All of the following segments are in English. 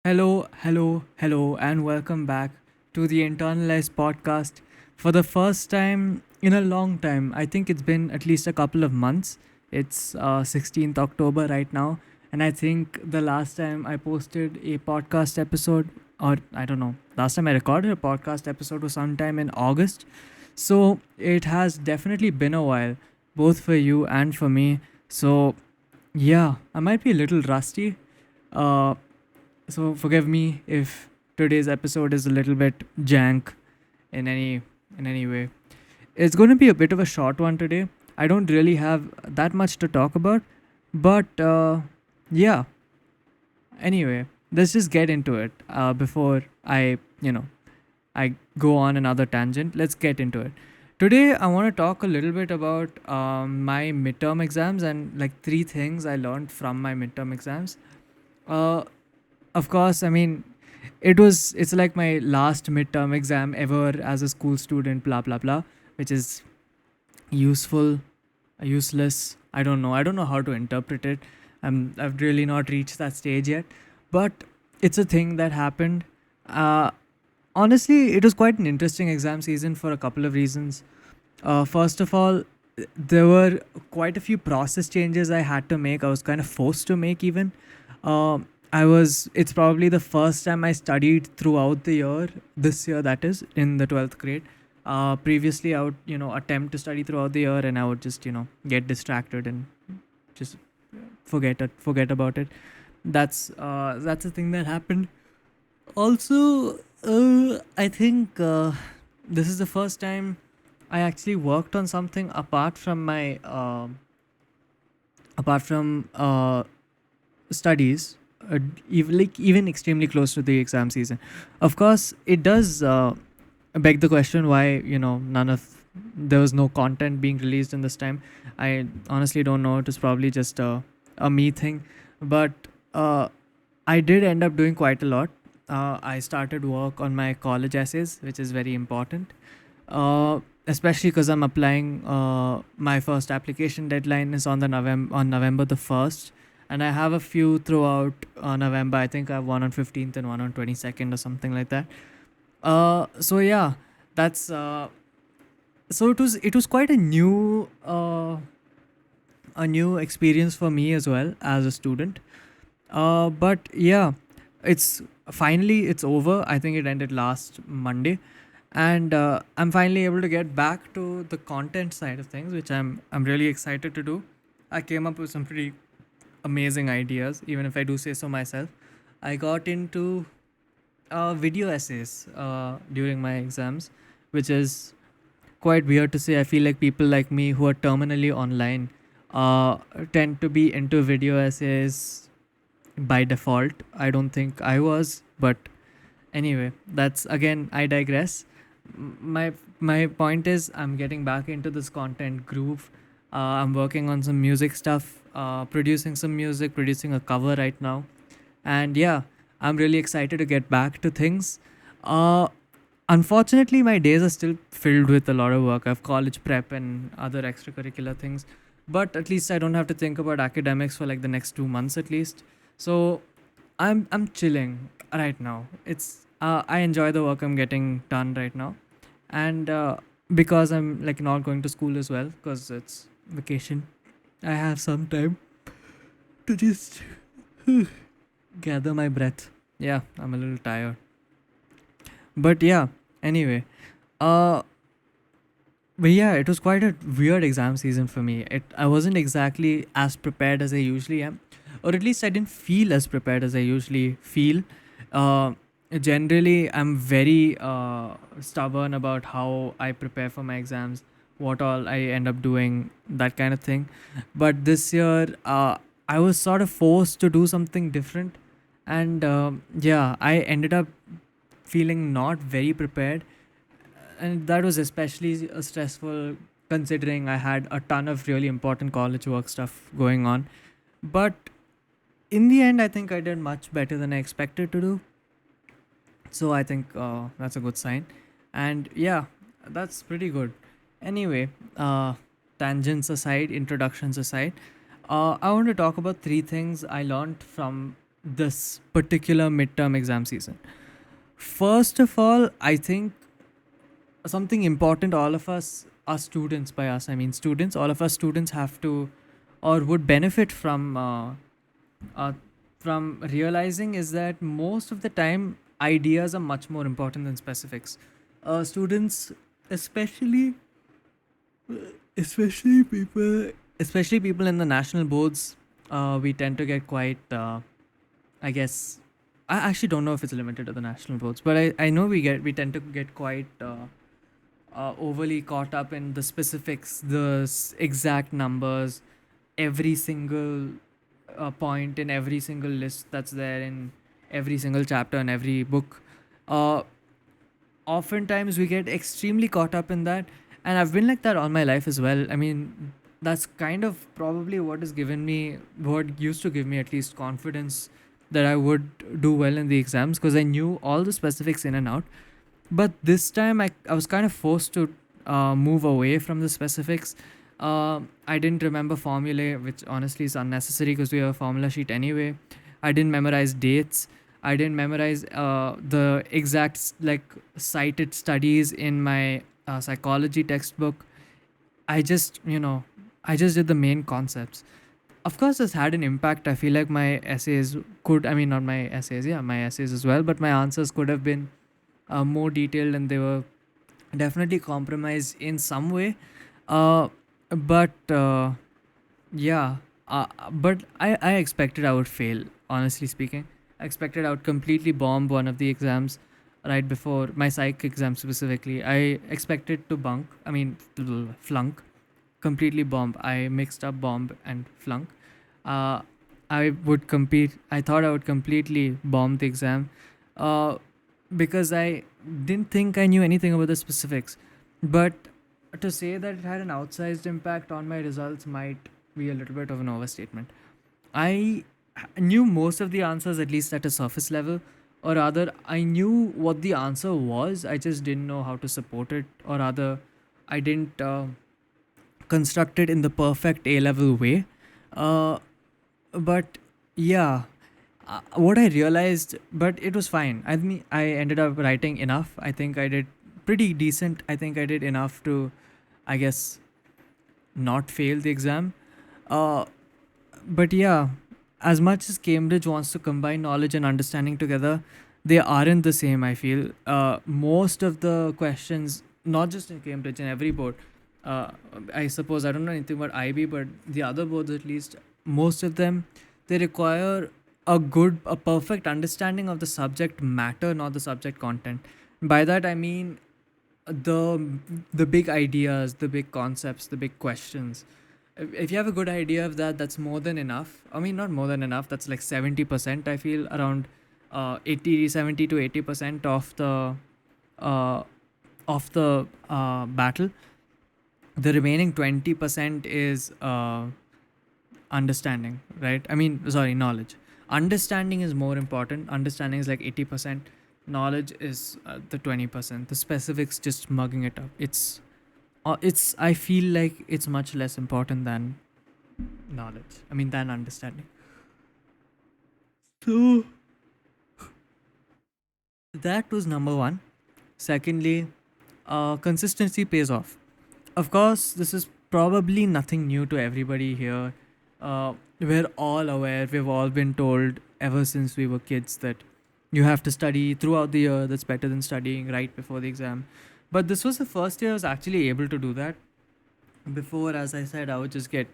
Hello, and welcome back to the Internalize podcast. For the first time in a long time, I think it's been at least a couple of months. It's 16th October right now, and I think the last time I posted a podcast episode, or I don't know, last time I recorded a podcast episode was sometime in August. So it has definitely been a while, both for you and for me. So yeah, I might be a little rusty. Uh, so forgive me if today's episode is a little bit jank in any way. It's going to be a bit of a short one today. I don't really have that much to talk about, but yeah. Anyway, let's just get into it. Before I go on another tangent. Let's get into it. Today, I want to talk a little bit about my midterm exams and like three things I learned from my midterm exams. Uh, of course, I mean, it's like my last midterm exam ever as a school student, blah blah blah, which is useful, useless. I don't know how to interpret it. I've really not reached that stage yet, but it's a thing that happened. Uh, Honestly, it was quite an interesting exam season for a couple of reasons. First of all, there were quite a few process changes I had to make. I was kind of forced to make even. It's probably the first time I studied throughout the year, this year that is, in the 12th grade. Previously, I would, attempt to study throughout the year and I would just, get distracted and just forget about it. That's a thing that happened. Also, I think this is the first time I actually worked on something apart from studies, even extremely close to the exam season. Of course, it does beg the question why none of there was no content being released in this time. I honestly don't know. It was probably just a me thing, but uh, I did end up doing quite a lot. I started work on my college essays, which is very important, especially because I'm applying. My first application deadline is on November the 1st, and I have a few throughout November. I think I have one on 15th and one on 22nd or something like that. So yeah, that's so it was quite a new experience for me as well as a student. But yeah, it's it's over. I think it ended last Monday, and I'm finally able to get back to the content side of things, which I'm really excited to do. I came up with some pretty amazing ideas, even if I do say so myself. I got into video essays during my exams, which is quite weird to say. I feel like people like me who are terminally online uh, tend to be into video essays by default. I don't think I was, but anyway, that's again, I digress. My point is, I'm getting back into this content groove. I'm working on some music stuff, producing some music, producing a cover right now, and yeah, I'm really excited to get back to things. Uh, Unfortunately, my days are still filled with a lot of work. I have college prep and other extracurricular things, but at least I don't have to think about academics for like the next 2 months at least. So I'm chilling right now. It's I enjoy the work I'm getting done right now, and because I'm like not going to school as well because it's vacation, I have some time to just gather my breath. Yeah, I'm a little tired, but yeah. Anyway, uh, but yeah, it was quite a weird exam season for me. I wasn't exactly as prepared as I usually am, or at least I didn't feel as prepared as I usually feel. Uh, Generally, I'm very stubborn about how I prepare for my exams, what all I end up doing, that kind of thing. But this year, I was sort of forced to do something different, and yeah, I ended up feeling not very prepared, and that was especially stressful considering I had a ton of really important college work stuff going on. But in the end, I think I did much better than I expected to do. So I think that's a good sign. And yeah, that's pretty good. Anyway, introductions aside, I want to talk about three things I learned from this particular midterm exam season. First of all, I think something important, all of us are students. By us I mean students. All of us students have to or would benefit uh, from realizing is that most of the time ideas are much more important than specifics. Students, especially especially people especially people in the national boards, we tend to get quite I guess I actually don't know if it's limited to the national boards, but I know we tend to get quite overly caught up in the specifics, the exact numbers, every single point in every single list that's there in every single chapter in every book. Uh, Oftentimes we get extremely caught up in that, and I've been like that all my life as well. I mean, that's kind of probably what used to give me at least confidence that I would do well in the exams, because I knew all the specifics in and out. But this time I was kind of forced to move away from the specifics. I didn't remember formulae, which honestly is unnecessary because we have a formula sheet anyway. I didn't memorize dates. I didn't memorize the exact like cited studies in my psychology textbook. I just, I just did the main concepts. Of course, this had an impact. I feel like my essays I mean, not my essays, yeah, my essays as well, but my answers could have been more detailed, and they were definitely compromised in some way. Uh, but yeah, but I expected I would fail, honestly speaking. I expected I would completely bomb one of the exams right before my psych exam specifically. I expected to flunk, completely bomb. I mixed up bomb and flunk. Uh, I thought I would completely bomb the exam. Uh, because I didn't think I knew anything about the specifics. But to say that it had an outsized impact on my results might be a little bit of an overstatement. I knew most of the answers, at least at a surface level, or rather, I knew what the answer was. I just didn't know how to support it, or rather, I didn't construct it in the perfect A level way. Uh, but yeah, what I realized, but it was fine. I mean, I ended up writing enough. I think I did pretty decent. I think I did enough to, I guess, not fail the exam. Uh, but yeah, as much as Cambridge wants to combine knowledge and understanding together, they aren't the same. I feel most of the questions, not just in Cambridge, in every board. Uh, I suppose I don't know anything about IB, but the other boards at least, most of them, they require a perfect understanding of the subject matter, not the subject content. By that I mean the the big ideas, the big concepts, the big questions. If you have a good idea of that, that's more than enough. I mean, not more than enough. That's like 70%. I feel around 70 to 80% uh, of the battle. The remaining 20% is understanding, right? I mean, sorry, knowledge. Understanding is more important. Understanding is like 80%. Knowledge is the 20%. The specifics, just mugging it up. It's. I feel like it's much less important than knowledge. I mean, than understanding. So that was number one. Secondly, consistency pays off. Of course, this is probably nothing new to everybody here. We're all aware, we've all been told ever since we were kids that you have to study throughout the year, that's better than studying right before the exam. But this was the first year I was actually able to do that. Before, as I said, I would just get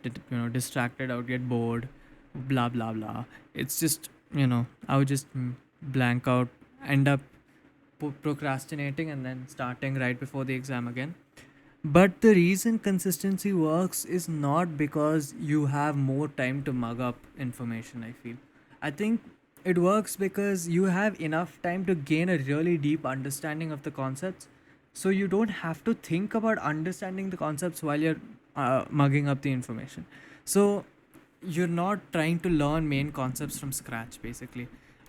distracted, I would get bored, blah blah blah. It's just, I would just blank out, end up procrastinating, and then starting right before the exam again. But the reason consistency works is not because you have more time to mug up information, I feel. I think it works because you have enough time to gain a really deep understanding of the concepts. So you don't have to think about understanding the concepts while you're mugging up the information. So you're not trying to learn main concepts from scratch, basically.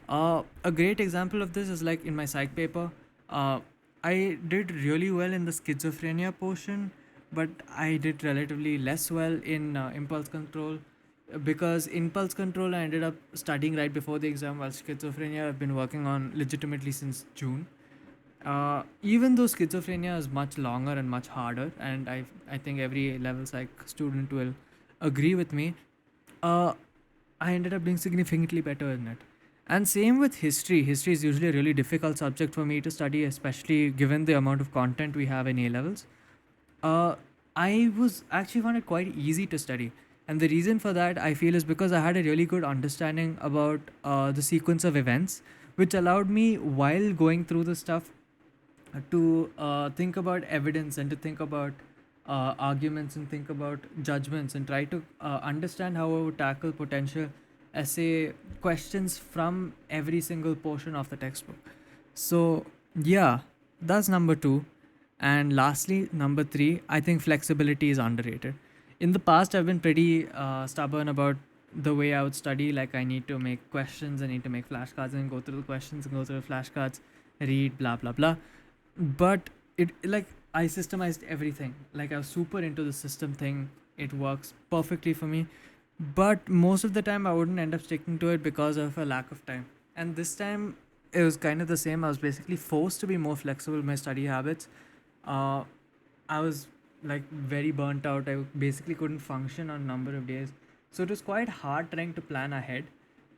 A great example of this is like in my psych paper. Uh, I did really well in the schizophrenia portion, but I did relatively less well in impulse control. because impulse control I ended up studying right before the exam, while schizophrenia I've been working on legitimately since June. Even though schizophrenia is much longer and much harder, and I think every level psych student will agree with me, uh, I ended up doing significantly better in it. And same with history. History is usually a really difficult subject for me to study, especially given the amount of content we have in A levels. Uh, I was actually found it quite easy to study. And the reason for that, I feel, is because I had a really good understanding about the sequence of events, which allowed me, while going through the stuff, to think about evidence and to think about arguments and think about judgments and try to understand how I would tackle potential essay questions from every single portion of the textbook. So, yeah, that's number two. And lastly, number three, I think flexibility is underrated. In the past, I've been pretty stubborn about the way I would study. Like, I need to make questions, I need to make flashcards and go through the questions and go through the flashcards, read, blah, blah, blah. But it, like, I systemized everything. Like, I was super into the system thing. It works perfectly for me. But most of the time, I wouldn't end up sticking to it because of a lack of time. And this time, it was kind of the same. I was basically forced to be more flexible with my study habits. uh, I was like very burnt out. I basically couldn't function on a number of days. So it was quite hard trying to plan ahead.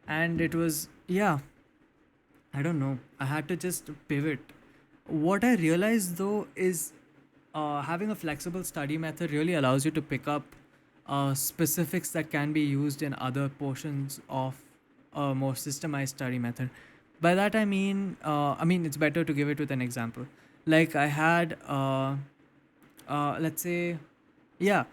And it was, yeah, I don't know. I had to just pivot. What I realized though is having a flexible study method really allows you to pick up specifics that can be used in other portions of a more systemized study method. By that I mean it's better to give it with an example. Like I had, let's say, yeah.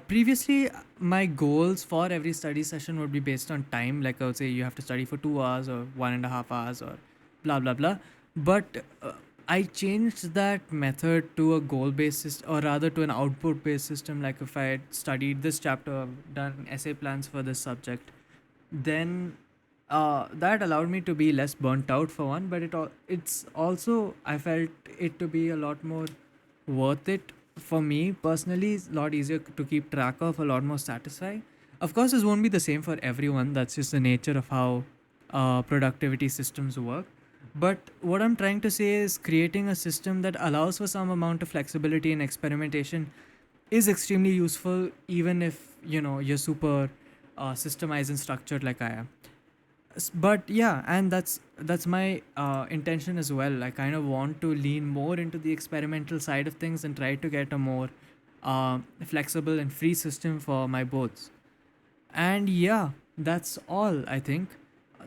Previously, my goals for every study session would be based on time. Like I would say, you have to study for 2 hours or 1.5 hours or blah blah blah. But I changed that method to a goal-based system, or rather to an output-based system. Like if I had studied this chapter, I've done essay plans for this subject, then that allowed me to be less burnt out for one. But it's also, I felt it to be a lot more worth it for me personally. It's a lot easier to keep track of, a lot more satisfying. Of course, this won't be the same for everyone. That's just the nature of how productivity systems work. But what I'm trying to say is creating a system that allows for some amount of flexibility and experimentation is extremely useful, even if you're super systemized and structured like I am. But yeah, and that's my intention as well. I kind of want to lean more into the experimental side of things and try to get a more flexible and free system for my boards. And yeah, that's all, I think.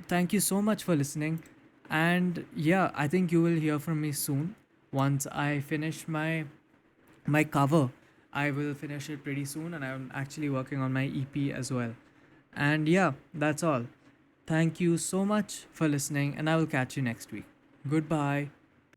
Thank you so much for listening. And yeah, I think you will hear from me soon once I finish my cover. I will finish it pretty soon, and I'm actually working on my EP as well. And yeah, that's all. Thank you so much for listening, and I will catch you next week. Goodbye.